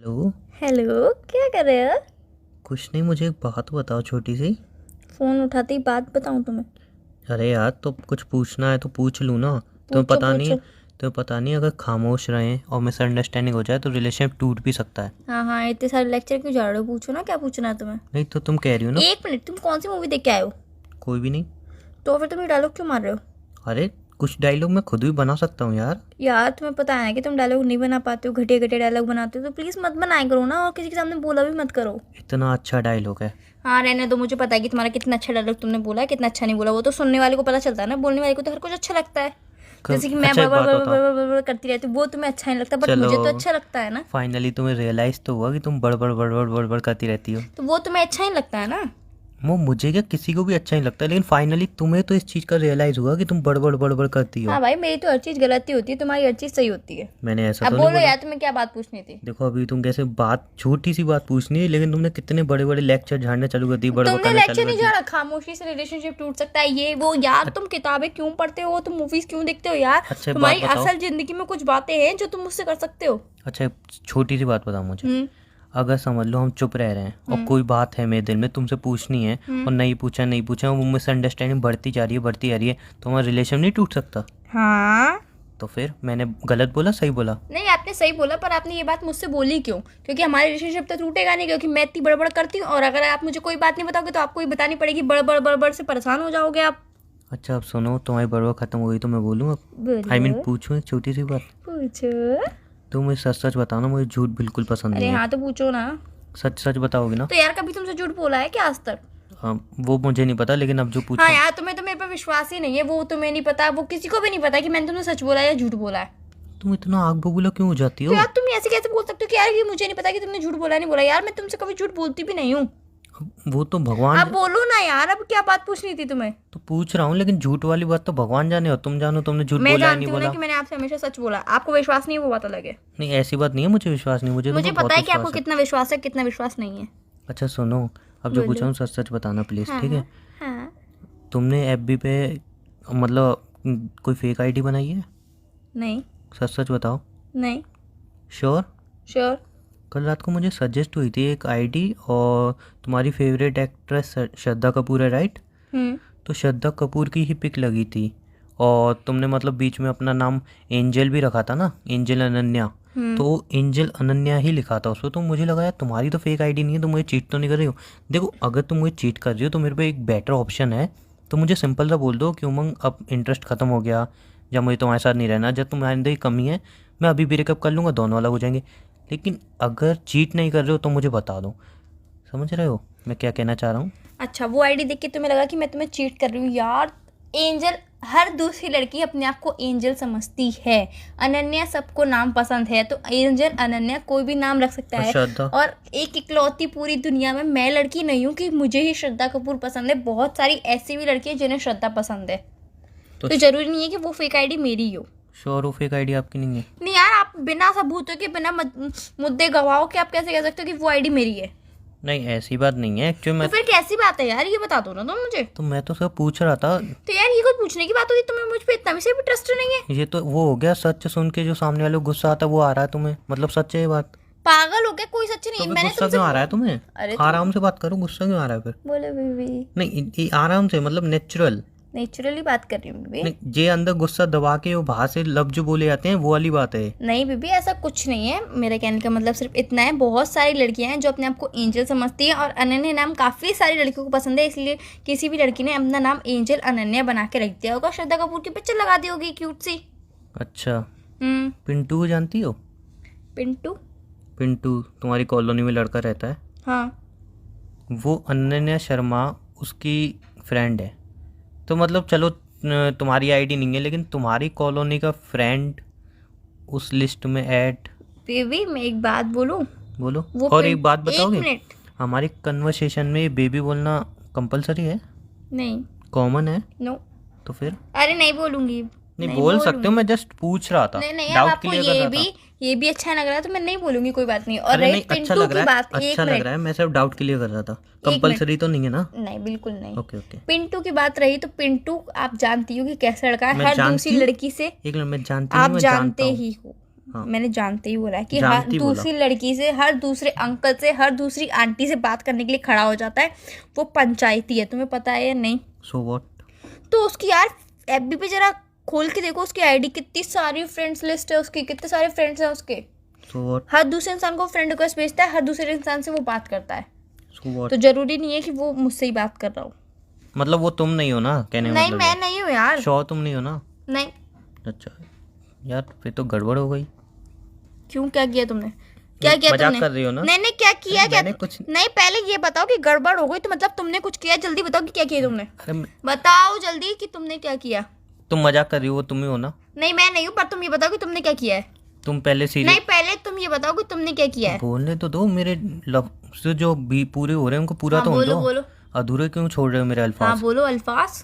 Hello. Hello, क्या कर रहे हो? कुछ नहीं, मुझे एक बात बताओ छोटी सी। फोन उठाते ही बात बताऊं तुम्हें? अरे यार, तो कुछ पूछना है तो पूछ लूँ ना। तुम्हें पूछो पता नहीं पूछो। तुम्हें पता नहीं, अगर खामोश रहें और मिसअंडरस्टैंडिंग हो जाए तो रिलेशनशिप टूट भी सकता है। हाँ हाँ, इतने सारे लेक्चर क्यों जा रहे हो? पूछो ना, क्या पूछना है तुम्हें? नहीं तो तुम कह रही हो ना। 1 मिनट, तुम कौन सी मूवी देख के आए हो? कोई भी नहीं। तो फिर तुम ये डायलॉग क्यों मार रहे हो? अरे, कुछ डायलॉग मैं खुद भी बना सकता हूँ यार। यार, तुम्हें पता है ना कि तुम डायलॉग नहीं बना पाते हो, घटिया घटिया डायलॉग बनाते हो, तो प्लीज मत बनाया करो ना, और किसी के सामने बोला भी मत करो। इतना अच्छा डायलॉग है। हाँ, रहने दो, मुझे पता है कि तुम्हारा कितना अच्छा डायलॉग तुमने बोला है, कितना अच्छा नहीं बोला। वो तो सुनने वाले को पता चलता है ना, बोलने वाले को तो हर कुछ अच्छा लगता है। जैसे कि मैं अच्छा, बड़ एक बड़ बात बड़ बताओ। बड़ बड़ बड़ करती रहती हूँ, वो तुम्हें अच्छा नहीं लगता, बट चलो, मुझे तो अच्छा लगता है ना। फाइनली तुम्हें रियलाइज तो हुआ कि तुम बड़बड़ बड़बड़ बड़बड़ करती रहती हो। तो वो तुम्हें अच्छा नहीं लगता है ना। वो मुझे क्या, किसी को भी अच्छा नहीं लगता, लेकिन फाइनली तुम्हें तो इस चीज़ का रियलाइज हुआ कि तुम बड़बड़ बड़बड़ करती हो। हाँ भाई, मेरी तो हर चीज गलती होती है, तुम्हारी हर चीज सही होती है। मैंने ऐसा अब तो नहीं बोलो बोला। यार, तुम्हें क्या बात पूछनी थी? देखो, अभी तुम कैसे बात, छोटी सी बात पूछनी है लेकिन तुमने कितने बड़े बड़े लेक्चर झाड़ने चालू कर दी, बड़बड़ तुमने करना चालू लेक्चर कर नहीं दी। झाड़ा, खामोशी से रिलेशनशिप टूट सकता है, ये वो। यार, तुम किताबें क्यों पढ़ते हो? तुम मूवीज क्यों देखते हो यार? अच्छा, एक बात तुम्हारी बताओ। असल जिंदगी में कुछ बातें हैं जो तुम मुझसे कर सकते हो। अच्छा, एक छोटी सी बात बताओ मुझे। हम्म अगर समझ लो हम चुप रह रहे हैं और हम्म कोई बात है मेरे दिल में तुमसे पूछनी है, हम्म। और नहीं पूछा, वो मिसअंडरस्टैंडिंग बढ़ती जा रही है, बढ़ती जा रही है, तो हमारा रिलेशन नहीं टूट सकता? हाँ। तो फिर मैंने गलत बोला, सही बोला? नहीं, आपने सही बोला, पर आपने ये बात मुझसे बोली क्यों? क्योंकि हमारी रिलेशनशिप तो टूटेगा नहीं, क्योंकि मैं इतनी बड़बड़ करती हूँ, और अगर आप मुझे कोई बात नहीं बताओगे तो आपको ही बतानी पड़ेगी। बड़बड़ बड़बड़ से परेशान हो जाओगे आप। अच्छा, अब सुनो, तुम्हारी बड़बड़ खत्म हो गई तो मैं बोलूँ अब? बोलो। पूछूँ एक छोटी सी बात? पूछो। तुम मुझे सच सच बताओ ना, मुझे झूठ बिल्कुल पसंद अरे नहीं है। हाँ, तो पूछो ना। सच सच बताओगे ना? तो यार, कभी तुमसे झूठ बोला है क्या आज तक? हाँ, वो मुझे नहीं पता, लेकिन अब जो हाँ पूछा। यार, तुम्हें तो मेरे पर विश्वास ही नहीं है। वो तुम्हें नहीं पता, वो किसी को भी नहीं पता कि मैंने तुम्हें सच बोला है या झूठ बोला है। तुम इतना आग बबूला क्यों हो जाती तो हो? यार, तुम ऐसे कैसे बोल सकते हो कि यार ये मुझे नहीं पता कि तुमने झूठ बोला नहीं बोला? यार, मैं तुमसे कभी झूठ बोलती भी नहीं हूँ। वो तो भगवान अब बोलो ना यार, अब क्या बात पूछनी थी तुम्हें? तो पूछ रहा हूँ, लेकिन झूठ वाली बात तो भगवान जाने, और तुम जानो तुमने झूठ मैं बोला है नहीं जानती हूँ ना बोला। कि मैंने आपसे हमेशा सच बोला। आपको विश्वास नहीं है, वो बात अलग है। नहीं, ऐसी बात नहीं है, मुझे विश्वास नहीं, मुझे तुम मुझे पर पता बहुत है कि आपको विश्वास है। कितना विश्वास है, कितना विश्वास नहीं है। अच्छा सुनो, अब जो पूछा बोलो। हूँ सच सच बताना प्लीज़, हाँ ठीक हाँ है? हाँ। तुमने एफबी पे, मतलब, कोई फेक आईडी बनाई है? नहीं सच सच बताओ। नहीं। श्योर? श्योर। कल रात को मुझे सजेस्ट हुई थी एक आईडी, और तुम्हारी फेवरेट एक्ट्रेस श्रद्धा कपूर है, राइट? हम्म तो श्रद्धा कपूर की ही पिक लगी थी, और तुमने मतलब बीच में अपना नाम एंजल भी रखा था ना, एंजल अनन्या। तो वो एंजल अनन्या ही लिखा था उसको, तो मुझे लगा यार तुम्हारी तो फेक आईडी नहीं है, तुम मुझे चीट तो नहीं कर रही हो। देखो, अगर तुम मुझे चीट कर रही हो तो मेरे पे एक बेटर ऑप्शन है। तो मुझे सिंपल सा बोल दो कि उमंग, अब इंटरेस्ट ख़त्म हो गया, जब मुझे तुम्हारे साथ नहीं रहना, जब तुम्हारे अंदर ही कमी है, मैं अभी ब्रेकअप कर लूँगा, दोनों अलग हो जाएंगे। लेकिन अगर चीट नहीं कर रहे हो तो मुझे बता दो। समझ रहे हो मैं क्या कहना चाह रहा हूँ? अच्छा, वो आईडी देख के तुम्हें लगा कि मैं तुम्हें चीट कर रही हूँ? यार, एंजल, हर दूसरी लड़की अपने आप को एंजल समझती है। अनन्या सबको नाम पसंद है, तो एंजल अनन्या कोई भी नाम रख सकता है। श्रद्धा? और एक इकलौती पूरी दुनिया में मैं लड़की नहीं हूँ कि मुझे ही श्रद्धा कपूर पसंद है। बहुत सारी ऐसी भी लड़की है जिन्हें श्रद्धा पसंद है। तो जरूरी नहीं है कि वो फेक आईडी मेरी हो। श्योर हो फेक आईडी आपकी नहीं है? नहीं यार, आप बिना सबूतों के, बिना मुद्दे गवाहों के आप कैसे कह सकते हो कि वो आईडी मेरी है? नहीं, ऐसी बात नहीं है एक्चुअली। तो मैं फिर कैसी बात है यार, ये बता दो ना तुम मुझे। तो सब पूछ रहा था। तो यार, ये कोई पूछने की बात होती? तुम्हें मुझ पे इतना भी से भी ट्रस्ट नहीं है? ये तो वो हो गया, सच सुन के जो सामने वाले को गुस्सा आता है वो आ रहा है तुम्हें, मतलब सच है ये बात? पागल हो गया? कोई सच तो नहीं। फिर मैंने गुस्सा तुमसे क्यों आ रहा है तुम्हें? अरे आराम से बात करो, गुस्सा क्यों आ रहा है फिर? बोलो बीबी। नहीं, ये आराम से, मतलब नेचुरल। नेचुरली बात कर रही हूँ बीबी। नहीं, जे अंदर गुस्सा दबा के वो बाहर से लफ्ज जो बोले जाते हैं वो वाली बात है। नहीं बीबी, ऐसा कुछ नहीं है। मेरे कहने का मतलब सिर्फ इतना है, बहुत सारी लड़कियां हैं जो अपने आप को एंजल समझती हैं, और अनन्या नाम काफ़ी सारी लड़कियों को पसंद है, इसलिए किसी भी लड़की ने अपना नाम एंजल अनन्या बना के रख दिया होगा। श्रद्धा कपूर की पिक्चर लगा दी होगी क्यूट सी। अच्छा, पिंटू को जानती हो? पिंटू? पिंटू तुम्हारी कॉलोनी में लड़का रहता है, हाँ। वो अनन्या शर्मा उसकी फ्रेंड है। तो मतलब चलो, तुम्हारी आईडी नहीं है, लेकिन तुम्हारी कॉलोनी का फ्रेंड उस लिस्ट में ऐड। बेबी, मैं एक बात बोलूं? बोलो। वो और एक बात एक बताओगे? मिनट। हमारी कन्वर्सेशन में बेबी बोलना कंपलसरी है? नहीं। कॉमन है? नो। तो फिर अरे नहीं बोलूंगी। नहीं बोल सकते हो, मैं जस्ट पूछ रहा था, नहीं नहीं, अब डाउट आपको क्लियर कर रहा था। ये भी अच्छा लग रहा है तो मैं नहीं बोलूंगी, कोई बात नहीं। और अरे रही नहीं, अच्छा पिंटू लग की रहा है, बात, अच्छा एक लग मिनट। रहा है, मैं सिर्फ डाउट क्लियर कर रहा था। कंपलसरी तो नहीं है ना? नहीं, बिल्कुल नहीं। Okay okay. पिंटू की बात रही तो पिंटू आप जानती हो कि कैसा लड़का है, मैं हर जानती दूसरी हूँ। लड़की से एक मिनट, मैं जानती आप नहीं, मैं जानते जानता हूँ। ही हो। हाँ। मैंने जानते ही बोला है कि हर जानते ही बोला। दूसरी लड़की से, हर दूसरे अंकल से, हर दूसरी आंटी से बात करने के लिए खड़ा हो जाता है। वो पंचायती है, तुम्हें पता है या नहीं? So what? तो उसकी यार एफबी पे जरा खोल के देखो, उसकी आईडी, कितनी सारी फ्रेंड्स लिस्ट है उसकी, कितने सारे फ्रेंड्स हैं उसके। So what? हर दूसरे इंसान को फ्रेंड रिक्वेस्ट भेजता है, हर दूसरे इंसान से वो बात करता है। So what? तो जरूरी नहीं है कि वो मुझसे ही बात कर रहा हो। मतलब वो तुम नहीं हो ना, कहने का नहीं, मतलब मैं ये। नहीं हूँ यार। श्योर तुम नहीं हो ना? नहीं। अच्छा यार, फिर तो गड़बड़ हो गई। क्यों, क्या किया तुमने? क्या किया मजाक तुमने? कर रही हो ना? नहीं नहीं, क्या किया? क्या मैंने कुछ नहीं, पहले ये बताओ कि गड़बड़ हो गई तो मतलब तुमने कुछ किया? जल्दी बताओ कि क्या किया तुमने। अरे बताओ जल्दी कि तुमने क्या किया। तुम मजाक कर रही हो, वो तुम ही हो ना? नहीं, मैं नहीं हूँ, पर तुम ये बताओ कि तुमने क्या किया है। तुम पहले नहीं, सीरियस पहले तुम ये बताओ कि तुमने क्या किया है। बोलने तो दो। मेरे लफ्ज जो भी पूरे हो रहे हैं उनको पूरा हाँ, तो होने बोलो दो। बोलो। अधूरे क्यों छोड़ रहे हो मेरे हाँ अल्फाज? बोलो अल्फाज।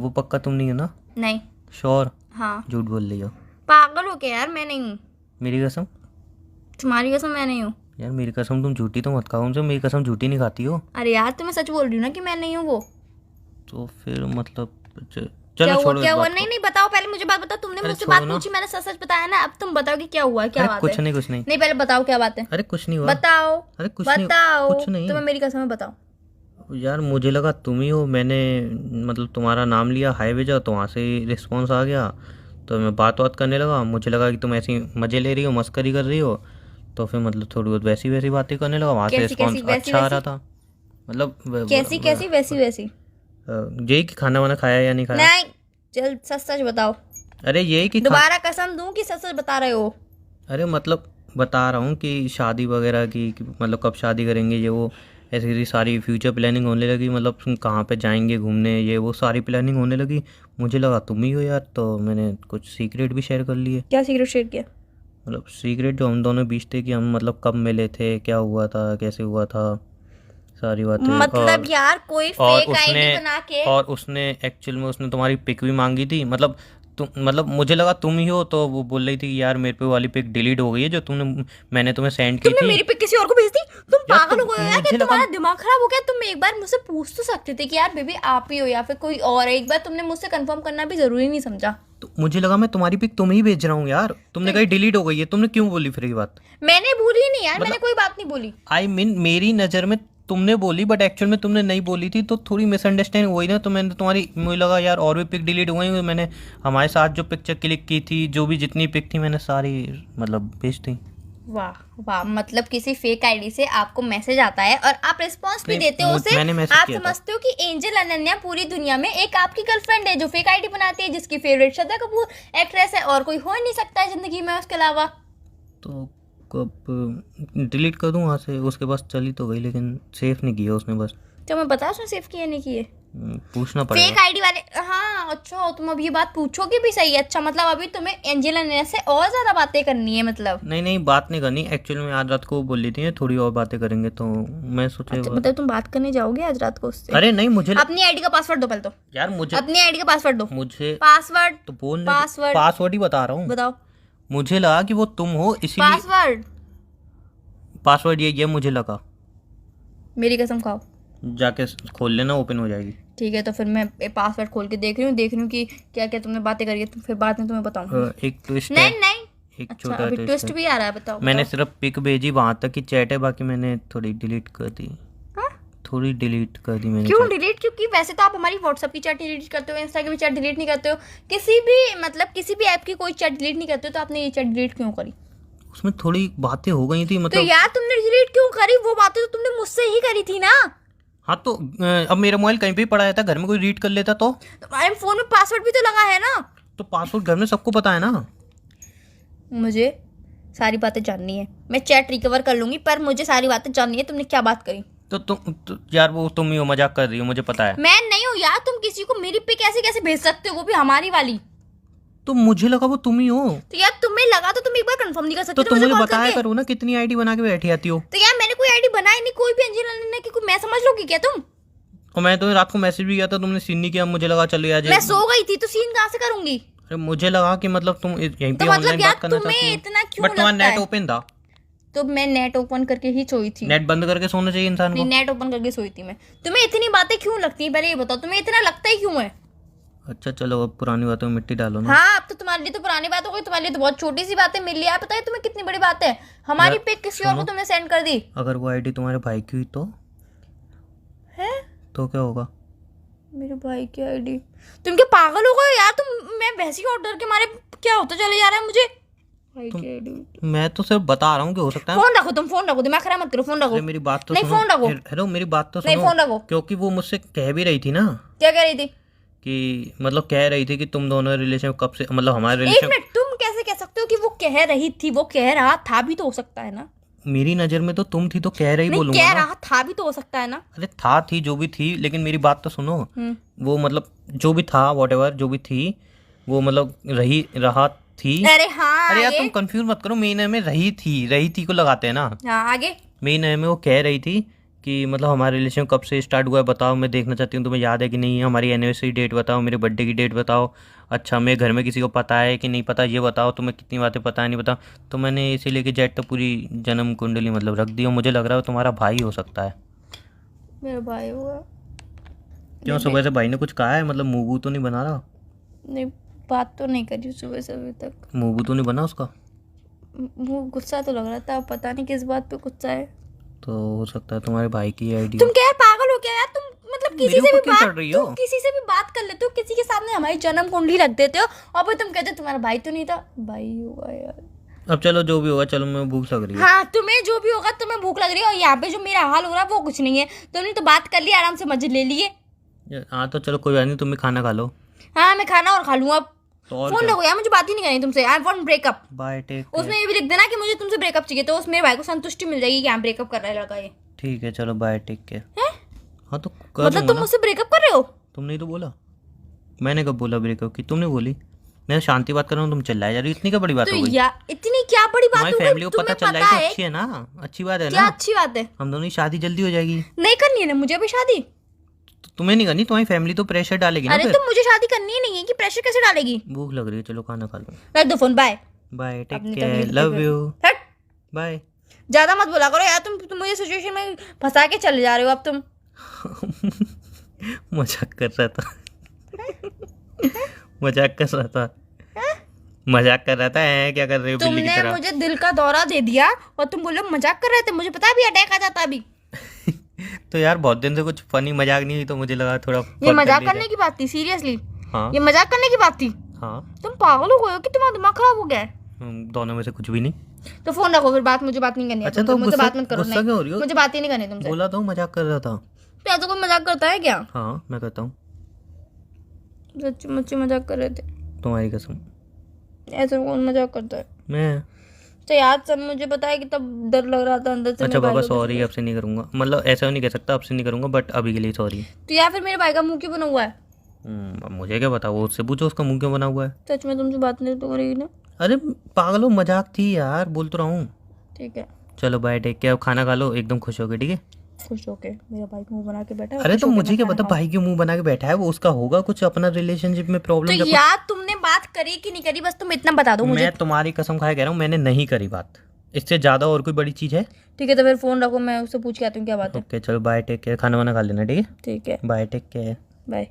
वो पक्का तुम नहीं हो ना? नहीं। श्योर? हाँ। झूठ बोल रही हो? पागल हो क्या यार, मैं नहीं हूँ। मेरी कसम? तुम्हारी कसम मैं नहीं हूँ। यार मेरी कसम, तुम झूठी तो मत खाओ उनसे। मेरी कसम झूठी नहीं खाती हो। अरे यार तुम्हें सच बोल रही हूँ ना कि मैं नहीं हूँ वो। तो फिर मतलब क्या चलो हुआ, छोड़ो क्या इस हुआ? बात नहीं को। नहीं, बताओ पहले मुझे बात बताओ। तुमने अरे मुझसे छोड़ो बात ना। पूछी, मैंने सच सच बताया ना। अब तुम बताओ कि क्या हुआ, क्या अरे बात कुछ है। नहीं, कुछ नहीं। नहीं, पहले बताओ क्या बात है। अरे कुछ नहीं हुआ। बताओ। अरे कुछ नहीं, बताओ। कुछ नहीं। तुम्हें मेरी कसम है, बताओ। यार मुझे लगा तुम ही हो। मैंने मतलब तुम्हारा नाम लिया, हाय भेजा, तो वहाँ से ही रिस्पॉन्स आ गया। तो मैं बात करने लगा। मुझे लगा कि तुम ऐसी मज़े ले रही हो, मस्करी कर रही हो। तो फिर मतलब थोड़ी बहुत वैसी वैसी बातें करने लगा। वहाँ से कैसी रिस्पॉन्स कैसी वैसी अच्छा आ रहा वैसी? था। मतलब कैसी कैसी वैसी वैसी? यही कि खाना वाना खाया या नहीं खाया? नहीं, जल्द सच सच बताओ। अरे यही कि दोबारा कसम दूं कि सच सच बता रहे हो? अरे मतलब बता रहा हूँ कि शादी वगैरह की कि मतलब कब शादी करेंगे, ये वो ऐसी सारी फ्यूचर प्लानिंग होने लगी। मतलब कहाँ पे जाएंगे घूमने, ये वो सारी प्लानिंग होने लगी। मुझे लगा तुम ही हो यार, तो मैंने कुछ सीक्रेट भी शेयर कर लिए। क्या सीक्रेट शेयर किया? मतलब सीक्रेट जो हम दोनों बीच थे कि हम मतलब कब मिले थे, क्या हुआ था, कैसे हुआ था, सारी बातें। मतलब यार कोई फेक आईडी बना के। और उसने एक्चुअल में उसने तुम्हारी पिक भी मांगी थी। मतलब तुम मतलब मुझे लगा तुम ही हो। तो वो बोल रही थी कि यार मेरे पे वाली पिक डिलीट हो गई है जो मैंने तुम्हें सेंड की तुमने थी। मेरी पिक किसी और को भेज दी? तुम यार, पागल तो हो गए हो यार? मुझे क्या लगा- तुम्हारा दिमाग खराब हो गया? तुम एक बार मुझसे पूछ तो सकते थे कि यार बेबी आप ही हो या फिर कोई और है। एक बार तुमने मुझसे कंफर्म करना भी जरूरी नहीं समझा? तो मुझे लगा मैं तुम्हारी पिक तुम ही भेज रहा हूँ यार। तुमने कही डिलीट हो गई है। तुमने क्यों बोली फिर ये बात? मैंने बोली नहीं यार, मैंने कोई बात नहीं बोली। आई मीन मेरी नज़र में तुमने बोली, बट एक्चुअल में तुमने नहीं बोली थी। तो थोड़ी मिसअंडरस्टैंडिंग हुई ना। तो मैंने तुम्हारी, मुझे लगा यार और भी पिक डिलीट हो गई। मैंने हमारे साथ जो पिक्चर क्लिक की थी, जो भी जितनी पिक थी, मैंने सारी मतलब भेज दी। वाह वाह, मतलब किसी फेक आईडी से आपको मैसेज आता है और आप रिस्पॉन्स भी नहीं, देते हो उसे। मैंने मैसेज आप किया था। समझते हो कि एंजल अनन्या पूरी दुनिया में एक आपकी गर्लफ्रेंड है जो फेक आईडी बनाती है, जिसकी फेवरेट श्रद्धा कपूर एक्ट्रेस है और कोई हो ही नहीं सकता है जिंदगी में उसके अलावा। तो कब डिलीट कर दूँ वहाँ से? उसके पास चली तो गई, लेकिन सेफ नहीं किया उसने बस। तो मैं बता उसने सेव किया नहीं किए? पूछना फेक पड़ेगा। आईडी वाले। हाँ अच्छा, तुम अभी ये बात पूछोगे भी सही है। अच्छा मतलब अभी तुम्हें एंजल अनन्या से और ज्यादा बातें करनी है मतलब? नहीं बात नहीं करनी। एक्चुअली में आज रात को बोली थी थोड़ी और बातें करेंगे, तो मैं सोचे अच्छा, मतलब तुम बात करने जाओगे आज रात को उससे? अरे नहीं, मुझे अपनी आईडी का पासवर्ड दो पहले तो। यार मुझे अपनी आईडी का पासवर्ड दो। मुझे पासवर्ड तो बोलने पासवर्ड पासवर्ड ही बता रहा हूँ। बताओ। मुझे लगा कि वो तुम हो, इसीलिए पासवर्ड। पासवर्ड ये मुझे लगा। मेरी कसम खाओ। जाके खोल लेना, ओपन हो जाएगी। ठीक है, तो फिर मैं पासवर्ड खोल के देख रही हूँ कि क्या क्या तुमने बातें करी है। तो फिर बाद में तुम्हें बताऊंगी। एक ट्विस्ट है। नहीं नहीं, एक अच्छा छोटा अभी ट्विस्ट ट्विस्ट है। भी आ रहा है, बताओ। मैंने बताओ। सिर्फ पिक भेजी, वहां तक की चैट है, बाकी मैंने थोड़ी डिलीट कर दी। हाँ? थोड़ी डिलीट कर दी मैंने क्यों chat। डिलीट? क्योंकि वैसे तो आप हमारी व्हाट्सएप की चैट डिलीट करते हो, इंस्टा की भी चैट डिलीट नहीं करते हो, किसी भी मतलब किसी भी ऐप की कोई चैट डिलीट नहीं करते हो, तो आपने ये चैट डिलीट क्यों करी? उसमें थोड़ी बातें हो गई थी तो मतलब। यार तुमने डिलीट क्यों करी? वो बातें तो तुमने मुझसे ही करी थी ना। हाँ तो अब मेरा मोबाइल कहीं पे ही पड़ा रहता, घर में कोई रीड कर लेता तो तुम्हारे फोन में पासवर्ड भी तो लगा है ना। तो पासवर्ड घर में सबको पता है ना। मुझे सारी बातें जाननी है। मैं चैट रिकवर कर लूंगी, पर मुझे सारी बातें जाननी है। तुमने क्या बात करी? तो यार वो तुम ही हो, मजाक कर रही हो, मुझे पता है। मैं नहीं हूँ यार। तुम किसी को मेरी पिक कैसे कैसे भेज सकते हो, वो भी हमारी वाली? तो मुझे लगा वो तुम ही हो। तो यार तुम्हें लगा तो तुम एक बार कंफर्म नहीं कर सकते? तो तुम मुझे कॉल बताया करके? करो ना कितनी आईडी बना के बैठी आती हो। तो यार मैंने कोई आईडी बनाई नहीं, कोई भी एंजल अनन्या की कोई मैं समझ लोगी क्या तुम? और मैं तुम्हें रात को मैसेज भी किया था, तुमने सीन नहीं किया। मुझे लगा चलो यार मैं सो गई थी तो सीन कहाँ से करूंगी? अरे मुझे लगा कि मतलब तुम यहीं पे तो मतलब ऑनलाइन यार बात करना तुम्हें चाहती हो। इतना क्यों बट तुम्हारा लगता नेट है? ओपन था। तो मैं नेट ओपन करके ही सोई थी। नेट बंद करके सोना चाहिए इंसान को। नहीं, नेट ओपन करके सोई थी मैं। तुम्हें इतनी बातें क्यों लगती है पहले ये बताओ? तुम्हें इतना लगता ही क्यों है? अच्छा चलो, अब पुरानी बातों में मिट्टी डालो ना। हाँ, अब तो तुम्हारे लिए तो पुरानी बात हो गई, तुम्हारे लिए तो बहुत छोटी सी बात है, मेरे लिए यार पता है तुम्हें कितनी बड़ी बात है। हमारी यार, पिक किसी और को सुनो। तुमने सेंड कर दी अगर वो आईडी तुम्हारे भाई की हुई है। तो क्या होगा? मेरे भाई की आईडी? तुम क्या पागल हो गए यार तुम? मैं वैसे ही ऑर्डर के मारे क्या होता चले जा रहा है मुझे। भाई तुम की आईडी? मैं तो सिर्फ बता रहा हूँ कि हो सकता है। फोन रखो, तुम फोन रखो, दिमाग खराब मत करो, फोन रखो। अरे मेरी बात तो नहीं, सुनो। फोन रखो। हेलो, मेरी बात तो नहीं, सुनो। फोन रखो। क्योंकि वो मुझसे कह भी रही थी ना क्या कह रही थी? कि मतलब कह रही थी कि तुम दोनों रिलेशन कब से, मतलब हमारे एक रिलेशन। मिनट, तुम कैसे कह सकते हो कि वो कह रही थी? वो कह रहा था भी तो हो सकता है ना। मेरी नजर में तो तुम थी, तो कह रही नहीं, बोलूंगा कह ना। रहा था भी तो हो सकता है ना। अरे था, थी, जो भी थी, लेकिन मेरी बात तो सुनो। हम्म। वो मतलब जो भी था, वॉटेवर जो भी थी, वो मतलब रहा थी। अरे हाँ, अरे यार आगे। तुम कंफ्यूज मत करो, मेन में रही थी को लगाते हैं ना। हाँ, आगे। मेन में वो कह रही थी कि मतलब हमारा रिलेशन कब से स्टार्ट हुआ है बताओ, मैं देखना चाहती हूँ, तुम्हें याद है कि नहीं, हमारी एनिवर्सरी डेट बताओ, मेरे बर्थडे की डेट बताओ। अच्छा, मेरे घर में किसी को पता है कि नहीं पता ये बताओ, तुम्हें कितनी बातें पता है नहीं पता। तो मैंने इसीलिए कि जेट तो पूरी जन्म कुंडली मतलब रख दी, और मुझे लग रहा है वो तुम्हारा भाई हो सकता है। मेरा भाई होगा? क्यों, सुबह से भाई ने कुछ कहा है? मतलब मुंह तो नहीं बना रहा? नहीं, बात तो नहीं करी सुबह से अभी तक। मुंह तो नहीं बना उसका? वो गुस्सा तो लग रहा था, अब पता नहीं किस बात पे गुस्सा है। तो हो सकता है तुम्हारे भाई की आईडी तुम क्या यार पागल हो क्या यार तुम? मतलब किसी मेरे से भी ऊपर क्यों चढ़ बात, रही हो? तुम किसी से भी बात कर लेते हो, किसी के सामने हमारी जन्म कुंडली रख देते हो, और फिर तुम कहते हो तुम्हारा भाई तो नहीं था। भाई होगा यार। अब चलो जो भी होगा, चलो मैं भूख लग रही है। हाँ, तुम्हें जो भी होगा, तुम्हें भूख लग रही है, और यहाँ पे जो मेरा हाल हो रहा है वो कुछ नहीं है। तुमने तो बात कर ली, आराम से मजे ले लिए। हाँ तो चलो कोई बात नहीं, तुम भी खाना खा लो। हाँ, मैं खाना और खा लूँ अब। तो और फोन क्या? रखो यार, मुझे बात ही नहीं करनी तुमसे। I want breakup. Bye, take उसमें केयर। ये भी लिख देना कि मुझे तुमसे ब्रेकअप चाहिए, तो उस मेरे भाई को संतुष्टि मिल जाएगी कि हाँ ब्रेकअप कर रहा है लड़का ये। ठीक है चलो, बाय, टेक केयर। हैं? हाँ तो कर मतलब दूंगा तुम ना। मुझसे ब्रेकअप कर रहे हो? तुमने ही तो बोला। मैंने कब बोला ब्रेकअप की? तुमने बोली। मैं शांति बात कर रहा हूँ, तुम चिल्लाए जा रही हो, इतनी क्या बड़ी बात तो हो गई? यार इतनी क्या बड़ी बात तुम्हारी हो फैमिली गई? को पता तुम्हें चल पता जाएगी तो है अच्छी है ना, अच्छी बात है क्या ना। अच्छी बात है? हम दोनों की शादी जल्दी हो जाएगी। नहीं करनी है ना मुझे अभी शादी। तो तुम्हें नहीं करनी, तुम्हारी फैमिली तो प्रेशर डालेगी ना अरे फिर। तो मुझे शादी करनी ही नहीं है कि प्रेशर कैसे डालेगी? भूख लग रही है, चलो खाना खा लो। रख दो फोन, बाय। बाय, टेक अपनी केयर, तकलीफ लव पे- यू, हट। बाय। ज्यादा मत बोला करो यार, तुम मुझे सिचुएशन में फंसा के चले जा रहे हो अब तुम। मजाक कर रहा था। मजाक कर रहा था। मजाक कर रहा था। क्या कर रहे हो बिल्ली की तुमने तरह? मुझे दिल का दौरा दे दिया और तुम बोलो मजाक कर रहे थे। मुझे पता है अभी अटैक आ जाता अभी। तो यार बहुत दिन से कुछ फनी मजाक नहीं हुई, तो मुझे लगा थोड़ा ये फन कर मजाक लिया करने की बात थी? सीरियसली जाए। हाँ ये मजाक करने की बात थी? हाँ। तुम पागल हो गए हो कि तुम्हारा दिमाग खराब हो गया है? दोनों में से कुछ भी नहीं। तो फोन रखो फिर, बात मुझे बात नहीं करनी है अच्छा, तुमसे। तो मुझसे बात मत करो। गुस्सा क्यों हो रही नहीं, हो? मुझे बात ही नहीं करनी तुमसे। बोला तो मजाक कर रहा था। तो ऐसा कोई मजाक करता है क्या? हाँ मैं करता हूँ, सच्ची मुच्ची मजाक कर रहे थे? तुम्हारी कसम। ऐसा कौन मजाक करता है? मैं। तो यार सब मुझे पता है कि तब डर लग रहा था अंदर से। अच्छा मेरे बाबा भाई को सॉरी, अब से नहीं करूँगा, मतलब ऐसा नहीं कह सकता अब से नहीं करूँगा, बट अभी के लिए सॉरी। तो यार फिर मेरे भाई का मुंह क्यों बना हुआ है? अब मुझे क्या पता, वो उससे पूछो उसका मुंह क्यों बना हुआ है। सच में तुमसे बात नहीं तो करेगी ना? अरे पागलो, मजाक थी यार, बोल तो रहा हूँ। ठीक है, चलो बाय, टेक केयर, अब खाना खा लो एकदम खुश होके, ठीक है? खुश होके मेरा भाई मुंह बना के बैठा है, अरे खुश तो होके मुझे मैं क्या खाना पता खाऊं। भाई क्यों मुंह बना के बैठा है, वो उसका होगा कुछ अपना रिलेशनशिप में प्रॉब्लम। तो यार तुमने बात करी कि नहीं करी, बस तुम इतना बता दो मुझे। मैं तुम्हारी कसम खाए कह रहा हूँ, मैंने नहीं करी बात। इससे ज्यादा और कोई बड़ी चीज है? ठीक है, तो फिर फोन रखो, मैं उससे पूछ के आती हूँ क्या बात है। ओके चलो बाय, टेक केयर, खाना वाना खा लेना, ठीक है? ठीक है, बाय, टेक केयर। बाय।